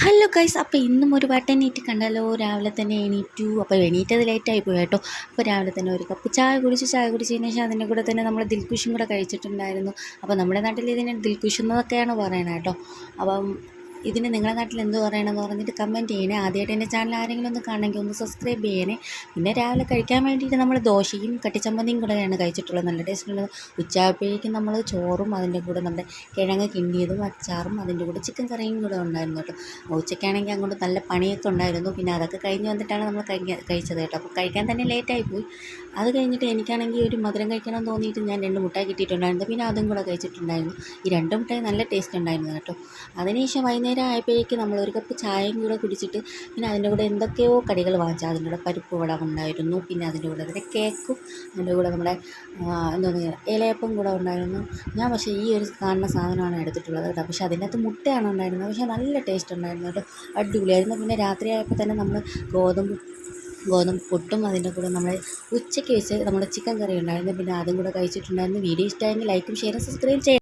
Hello guys, അപ്പോൾ ഇന്നും ഒരു വട്ടം എണീറ്റ് കണ്ടല്ലോ. രാവിലെ തന്നെ എണീറ്റു. അപ്പോൾ എണീറ്റത് ലേറ്റായി പോയി കേട്ടോ. അപ്പോൾ രാവിലെ തന്നെ ഒരു കപ്പ് ചായ കുടിച്ചതിന് ശേഷം അതിൻ്റെ കൂടെ തന്നെ നമ്മൾ ദിൽക്കുഷും കൂടെ കഴിച്ചിട്ടുണ്ടായിരുന്നു. അപ്പോൾ നമ്മുടെ നാട്ടിൽ ഇതിന് ദിൽക്കുഷ് എന്നൊക്കെയാണ് പറയണത് കേട്ടോ. അപ്പം ഇതിന് നിങ്ങളുടെ നാട്ടിൽ എന്ത് പറയണമെന്ന് പറഞ്ഞിട്ട് കമൻറ്റ് ചെയ്യണേ. ആദ്യമായിട്ട് എൻ്റെ ചാനൽ ആരെങ്കിലും ഒന്ന് കാണണമെങ്കിൽ ഒന്ന് സബ്സ്ക്രൈബ് ചെയ്യണേ. പിന്നെ രാവിലെ കഴിക്കാൻ വേണ്ടിയിട്ട് നമ്മൾ ദോശയും കട്ടിച്ചമ്മന്തിയും കൂടെയാണ് കഴിച്ചിട്ടുള്ളത്. നല്ല ടേസ്റ്റ് ഉള്ളത്. ഉച്ചയായപ്പോഴേക്കും നമ്മൾ ചോറും അതിൻ്റെ കൂടെ നമ്മുടെ കിഴങ്ങ് കിണ്ടിയതും അച്ചാറും അതിൻ്റെ കൂടെ ചിക്കൻ കറിയും കൂടെ ഉണ്ടായിരുന്നു കേട്ടോ. ഉച്ചയ്ക്കാണെങ്കിൽ അങ്ങോട്ട് നല്ല പണിയൊക്കെ ഉണ്ടായിരുന്നു. പിന്നെ അതൊക്കെ കഴിഞ്ഞ് വന്നിട്ടാണ് നമ്മൾ കഴിച്ചത് കേട്ടോ. അപ്പോൾ കഴിക്കാൻ തന്നെ ലേറ്റായിപ്പോയി. അത് കഴിഞ്ഞിട്ട് എനിക്കാണെങ്കിൽ ഒരു മധുരം കഴിക്കണം തോന്നിയിട്ട് ഞാൻ 2 മുട്ടായി കിട്ടിയിട്ടുണ്ടായിരുന്നു. പിന്നെ അതും കൂടെ കഴിച്ചിട്ടുണ്ടായിരുന്നു. ഈ 2 മുട്ടായി നല്ല ടേസ്റ്റ് ഉണ്ടായിരുന്നു കേട്ടോ. അതിനുശേഷം വൈകുന്നേരം ആയപ്പോഴേക്കും നമ്മൾ ഒരു കപ്പ് ചായയും കൂടെ കുടിച്ചിട്ട് പിന്നെ അതിൻ്റെ കൂടെ എന്തൊക്കെയോ കടികൾ വാങ്ങിച്ചു. അതിൻ്റെ കൂടെ പരിപ്പ് വട ഉണ്ടായിരുന്നു. പിന്നെ അതിൻ്റെ കൂടെ അതിൻ്റെ കേക്കും അതിൻ്റെ കൂടെ നമ്മുടെ എന്താണ് ഇലയപ്പം കൂടെ ഉണ്ടായിരുന്നു. ഞാൻ പക്ഷേ ഈ ഒരു കാണുന്ന സാധനമാണ് എടുത്തിട്ടുള്ളത് കേട്ടോ. പക്ഷേ അതിനകത്ത് മുട്ടയാണ് ഉണ്ടായിരുന്നത്. പക്ഷേ നല്ല ടേസ്റ്റ് ഉണ്ടായിരുന്നു കേട്ടോ. അടിപൊളിയായിരുന്നു. പിന്നെ രാത്രിയായപ്പോൾ തന്നെ നമ്മൾ ഗോതമ്പ് പുട്ടും അതിൻ്റെ കൂടെ നമ്മൾ ഉച്ചയ്ക്ക് വെച്ച് നമ്മുടെ ചിക്കൻ കറി ഉണ്ടായിരുന്നു. പിന്നെ അതും കൂടെ കഴിച്ചിട്ടുണ്ടായിരുന്നു. വീഡിയോ ഇഷ്ടമായെങ്കിൽ ലൈക്കും ഷെയറും സബ്സ്ക്രൈബ് ചെയ്യണം.